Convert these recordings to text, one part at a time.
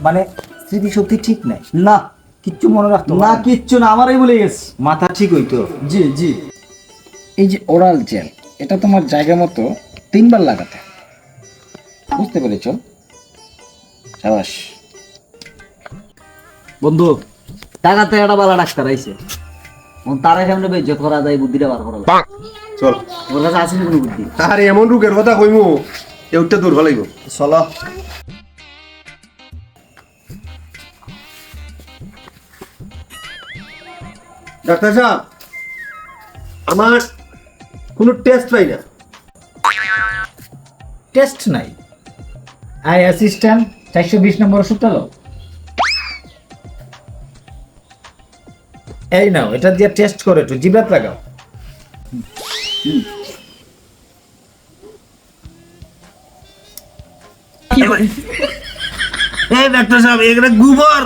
মানে স্মৃতিশক্তি ঠিক নাই, না কিচ্ছু মনে রাখতো না, কিচ্ছু না, আমারই ভুলে গেছি। মাথা ঠিক হইতো। জি জি। এই যে ওরাল জেল, এটা তোমার জায়গা মতো 3বার লাগাতে হবে। বুঝতে পেরেছো? সাবাস। বন্ধু, টাকাতে একটা বালা ডাক্তার আইছে, তারা সামনে বেজ্জত করা যায়, বুদ্ধিটা বার করা যায়। চল। ওর কাছে আছে কোনো বুদ্ধি? আরে এমন রোগের কথা কইমু এইটা দূর ভালাইব। চলো। ডাক্তার সাহেব, আমার কোনো টেস্ট পাই না। টেস্ট নাই? আই অ্যাসিস্ট্যান্ট 420 নম্বর ওষুধটা লো। এই নাও, এটা দিয়ে টেস্ট করে একটু জিভে লাগাও। এই ডাক্তার সাহেব, এগুলা গোবর।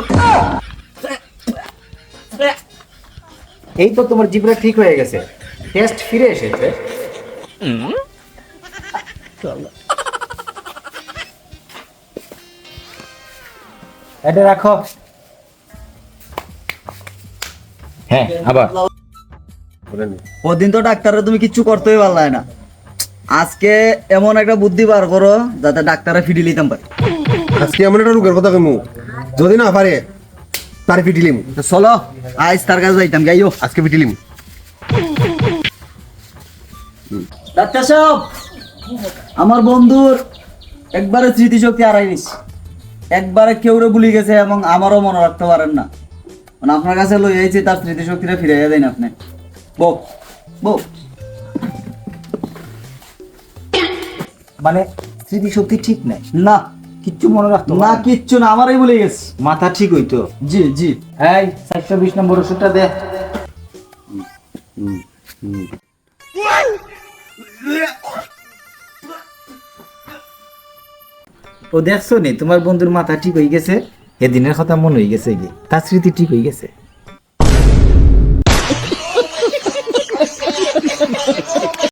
এই তো তোমার জিভটা ঠিক হয়ে গেছে, টেস্ট ফিরে এসেছে। এটা রাখো। হ্যাঁ, আবার ওদিন তো ডাক্তাররা তুমি কিচ্ছু করতেই পারলে না, আজকে এমন একটা বুদ্ধি বার করো যাতে ডাক্তাররা ফিডি লিতাম পারে। আজকে এমন একটা রোগের কথা কইমু যদি না পারে তার পিটিলিম। তো চলো, আজ তার কাছে যাইতাম, গাইও আজকে পিটিলিম। ডাক্তার সাহেব, আমার বন্ধুর একবারে স্মৃতিশক্তি হারাই গেছে, একবারে কেউরে ভুলে গেছে এবং আমারও মনে রাখতে পারেন না। মানে আপনার কাছে লই আইছি তার স্মৃতিশক্তিটা ফিরাইয়া দেন আপনি। বউ বউ, মানে স্মৃতিশক্তি ঠিক নাই, না কিচ্ছু মনে রাখতো না, কিচ্ছু না, আমারই ভুলে গেছি। মাথা ঠিক হইতো। জি জি। এই 420 নম্বর ওষুধটা দে। ও দেখছো নি, তোমার বন্ধুর মাথা ঠিক হয়ে গেছে, এদিনের কথা মনে হয়ে গেছে, কি তার স্মৃতি ঠিক হয়ে গেছে।